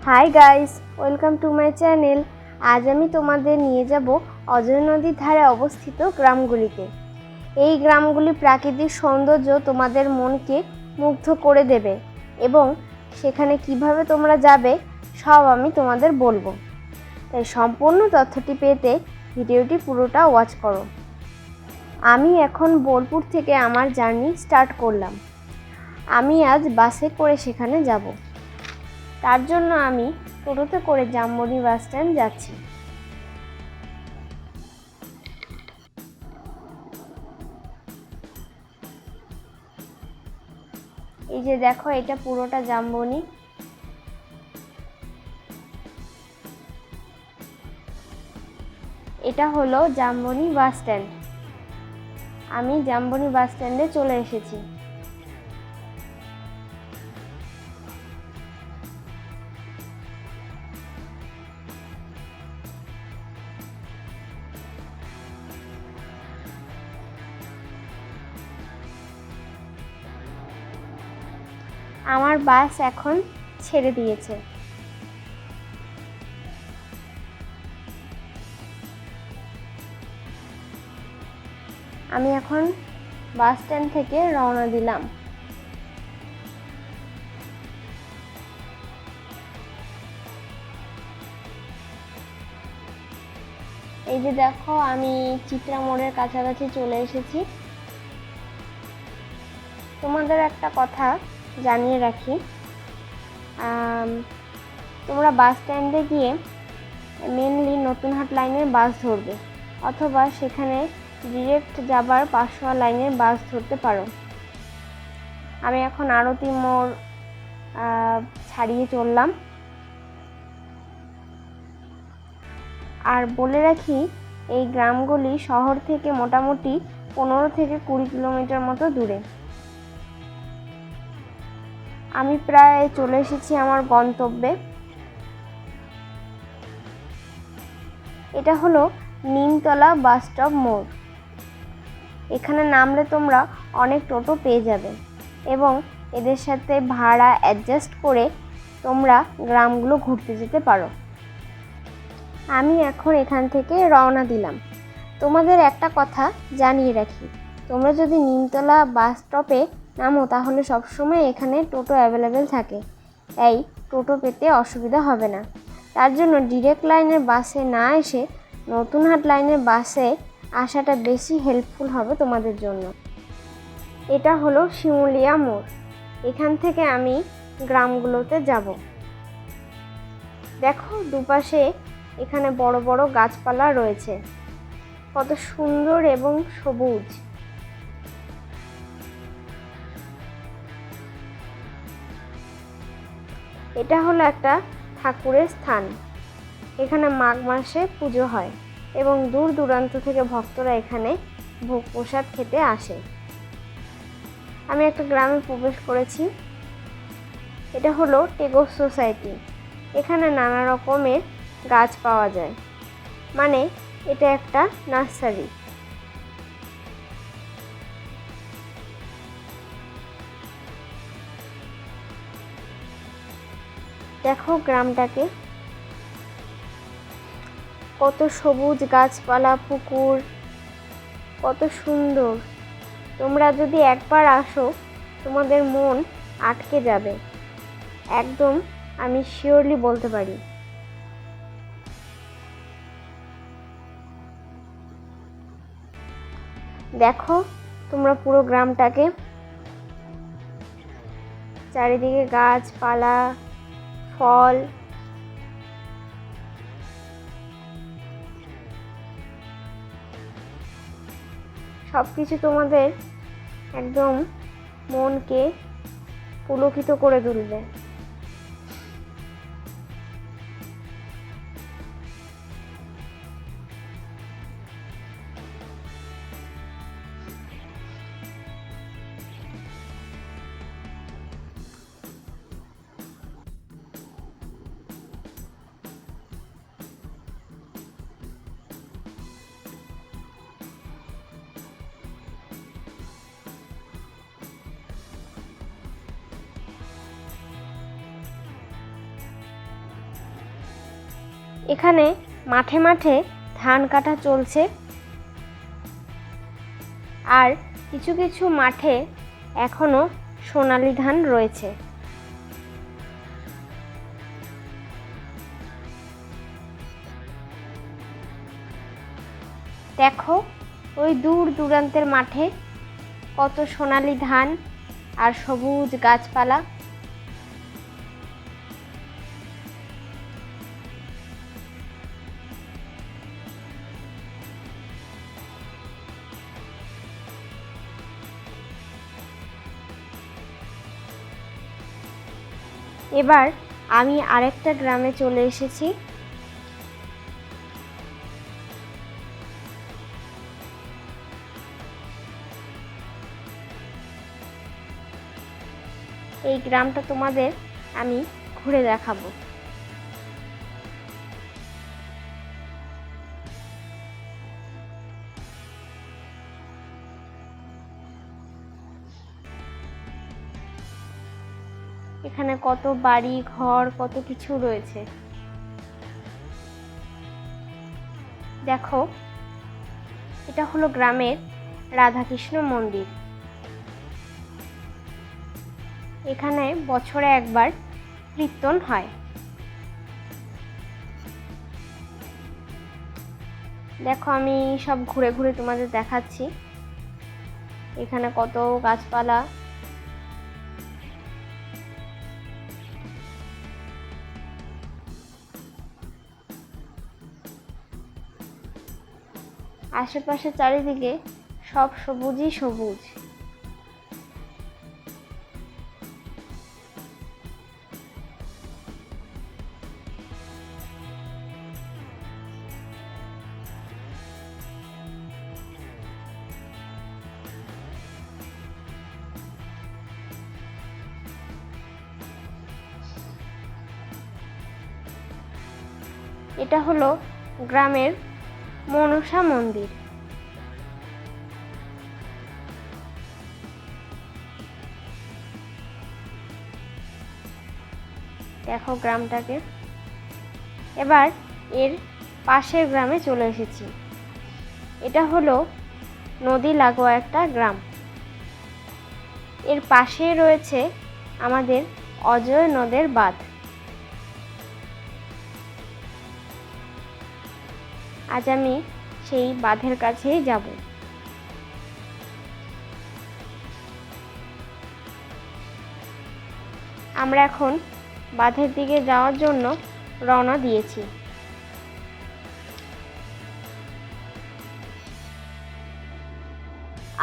Hi guys, welcome to my channel. আজ আমি তোমাদের নিয়ে যাব অজয় নদীর ধারে অবস্থিত গ্রামগুলিতে। এই গ্রামগুলি প্রাকৃতিক সৌন্দর্য তোমাদের মনকে মুগ্ধ করে দেবে এবং সেখানে কিভাবে তোমরা যাবে সব আমি তোমাদের বলবো। তাই সম্পূর্ণ তথ্যটি পেতে ভিডিওটি পুরোটা ওয়াচ করো। আমি এখন বোলপুর থেকে আমার জার্নি স্টার্ট করলাম। আমি আজ বাসে করে সেখানে যাব। তার জন্য আমি টোটোতে করে জামবনি বাস স্ট্যান্ড যাচ্ছি। এই যে দেখো, এটা পুরোটা জামবনি। এটা হলো জামবনি বাস স্ট্যান্ড। আমি জামবনি বাস স্ট্যান্ডে চলে এসেছি। আমার বাস এখন ছেড়ে দিয়েছে। আমি এখন বাস স্ট্যান্ড থেকে রওনা দিলাম। এই যে দেখো, আমি চিত্রা মোড়ের কাছাকাছি চলে এসেছি। তোমাদের একটা কথা জানিয়ে রাখি, তোমরা বাস স্ট্যান্ডে গিয়ে মেনলি নতুনহাট লাইনের বাস ধরবে, অথবা সেখানে ডিরেক্ট যাবার পাঁচশোয়া লাইনের বাস ধরতে পারো। আমি এখন আরতি মোড় ছাড়িয়ে চললাম। আর বলে রাখি, এই গ্রামগুলি শহর থেকে মোটামুটি 15 থেকে 20 কিলোমিটার মতো দূরে। আমি প্রায় চলে এসেছি আমার গন্তব্যে। এটা হলো নিমতলা বাস স্টপ মোড়। এখানে নামলে তোমরা অনেক টোটো পেয়ে যাবে এবং এদের সাথে ভাড়া অ্যাডজাস্ট করে তোমরা গ্রামগুলো ঘুরতে যেতে পারো। আমি এখন এখান থেকে রওনা দিলাম। তোমাদের একটা কথা জানিয়ে রাখি, তোমরা যদি নিমতলা বাস স্টপে নামো তাহলে সবসময় এখানে টোটো অ্যাভেলেবেল থাকে, তাই টোটো পেতে অসুবিধা হবে না। তার জন্য ডিরেক্ট লাইনের বাসে না এসে নতুনহাট লাইনের বাসে আসাটা বেশি হেল্পফুল হবে তোমাদের জন্য। এটা হলো শিমুলিয়া মোড়। এখান থেকে আমি গ্রামগুলোতে যাব। দেখো, দুপাশে এখানে বড় বড় গাছপালা রয়েছে, কত সুন্দর এবং সবুজ। এটা হলো একটা ঠাকুরের স্থান। এখানে মাঘ মাসে পুজো হয় এবং দূর দূরান্ত থেকে ভক্তরা এখানে ভোগ প্রসাদ খেতে আসে। আমি একটা গ্রামে প্রবেশ করেছি। এটা হলো টেগোস সোসাইটি। এখানে নানা রকমের গাছ পাওয়া যায়, মানে এটা একটা নার্সারি। দেখো গ্রামটাকে, কত সবুজ গাছপালা, পুকুর, কত সুন্দর। তোমরা যদি একবার আসো তোমাদের মন আটকে যাবে, একদম আমি শিওরলি বলতে পারি। দেখো তোমরা পুরো গ্রামটাকে, চারিদিকে গাছপালা, ফল, সব কিছু তোমাদের একদম মনকে পুলকিত করে তুলবে। এখানে মাঠে মাঠে ধান কাটা চলছে, আর কিছু কিছু মাঠে এখনো সোনালী ধান রয়েছে। দেখো ওই দূর দূরান্তের মাঠে কত সোনালী ধান আর সবুজ গাছপালা। এবার আমি আরেকটা গ্রামে চলে এসেছি। এই গ্রামটা তোমাদের আমি ঘুরে দেখাবো। এখানে কত বাড়ি ঘর, কত কিছু রয়েছে। দেখো এটা হলো গ্রামের রাধাকৃষ্ণ মন্দির। এখানে বছরে একবার কীর্তন হয়। দেখো আমি সব ঘুরে ঘুরে তোমাদের দেখাচ্ছি। এখানে কত গাছপালা। আশেপাশে চারিদিকে সব সবুজই সবুজ। এটা হলো গ্রামের মনসা মন্দির। দেখো গ্রামটাকে। এবার এর পাশের গ্রামে চলে এসেছি। এটা হলো নদী লাগোয়া একটা গ্রাম। এর পাশে রয়েছে আমাদের অজয় নদের বাঁধ। আজ আমি সেই বাঁধের কাছেই যাব। আমরা এখন বাঁধের দিকে যাওয়ার জন্য রওনা দিয়েছি।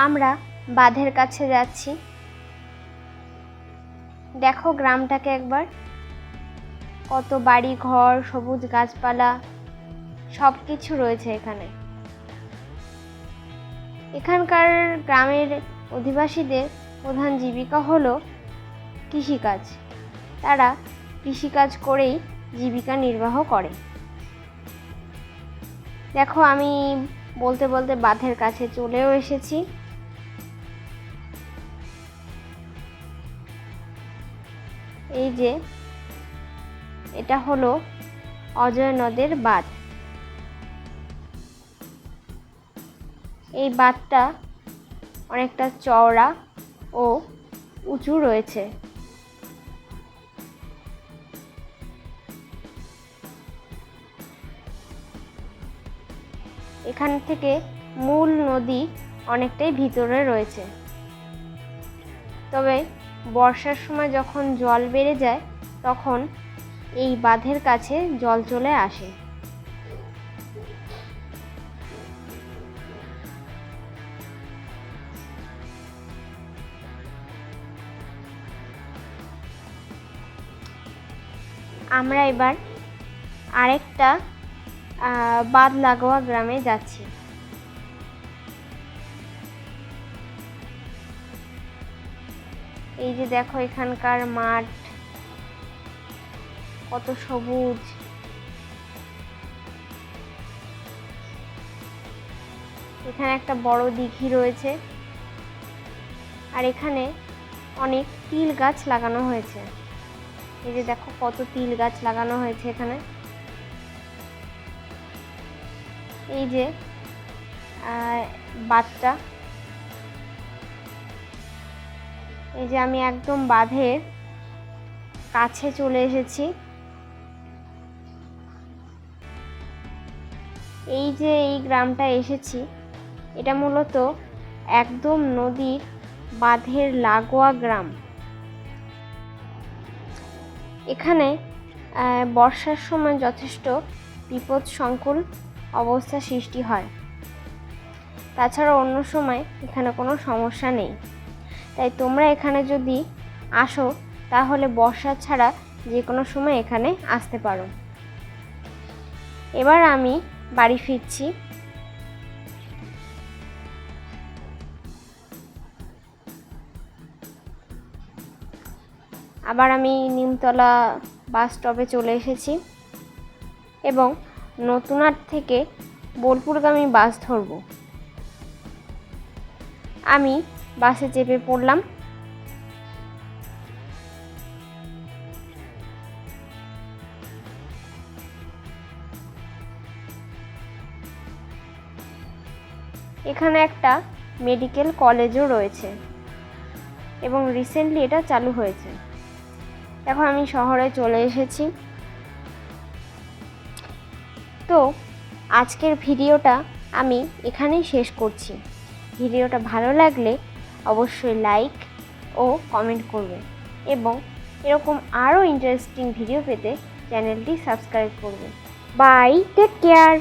আমরা বাঁধের কাছে যাচ্ছি। দেখো গ্রামটাকে একবার, কত বাড়ি ঘর, সবুজ গাছপালা, সব কিছু রয়েছে এখানে। এখানকার গ্রামের অধিবাসীদের প্রধান জীবিকা হলো কৃষিকাজ। তারা কৃষিকাজ করেই জীবিকা নির্বাহ করে। দেখো আমি বলতে বলতে বাঁধের কাছে চলেও এসেছি। এই যে এটা হলো অজয় নদের বাঁধ। এই বাঁধটা অনেকটা চওড়া ও উঁচু রয়েছে। এখান থেকে মূল নদী অনেকটাই ভিতরে রয়েছে। তবে বর্ষার সময় যখন জল বেড়ে যায় তখন এই বাঁধের কাছে জল চলে আসে। আমরা এবার আরেকটা বাঁধ লাগোয়া গ্রামে যাচ্ছি। এই যে দেখো এখানকার মাঠ কত সবুজ। এখানে একটা বড় দিঘি রয়েছে, আর এখানে অনেক তিল গাছ লাগানো হয়েছে। এই যে দেখো কত তিল গাছ লাগানো হয়েছে এখানে। এই যে বাঁধটা, এই যে আমি একদম বাঁধের কাছে চলে এসেছি। এই যে এই গ্রামটা এসেছি, এটা মূলত একদম নদীর বাঁধের লাগোয়া গ্রাম। এখানে বর্ষার সময় যথেষ্ট বিপদসংকুল অবস্থা সৃষ্টি হয়, তাছাড়া অন্য সময় এখানে কোনো সমস্যা নেই। তাই তোমরা এখানে যদি আসো তাহলে বর্ষা ছাড়া যে কোনো সময় এখানে আসতে পারো। এবার আমি বাড়ি ফিরছি। আবার আমি নিমতলা বাস স্টপে চলে এসেছি এবং নতুনহাট থেকে বোলপুরগামী বাস ধরব। আমি বাসে চেপে পড়লাম। এখানে একটা মেডিকেল কলেজও রয়েছে এবং রিসেন্টলি এটা চালু হয়েছে। এখন আমি শহরে চলে এসেছি। তো আজকের ভিডিওটা আমি এখানেই শেষ করছি। ভিডিওটা ভালো লাগলে অবশ্যই লাইক ও কমেন্ট করবে এবং এরকম আরও ইন্টারেস্টিং ভিডিও পেতে চ্যানেলটি সাবস্ক্রাইব করবে। Bye, take care.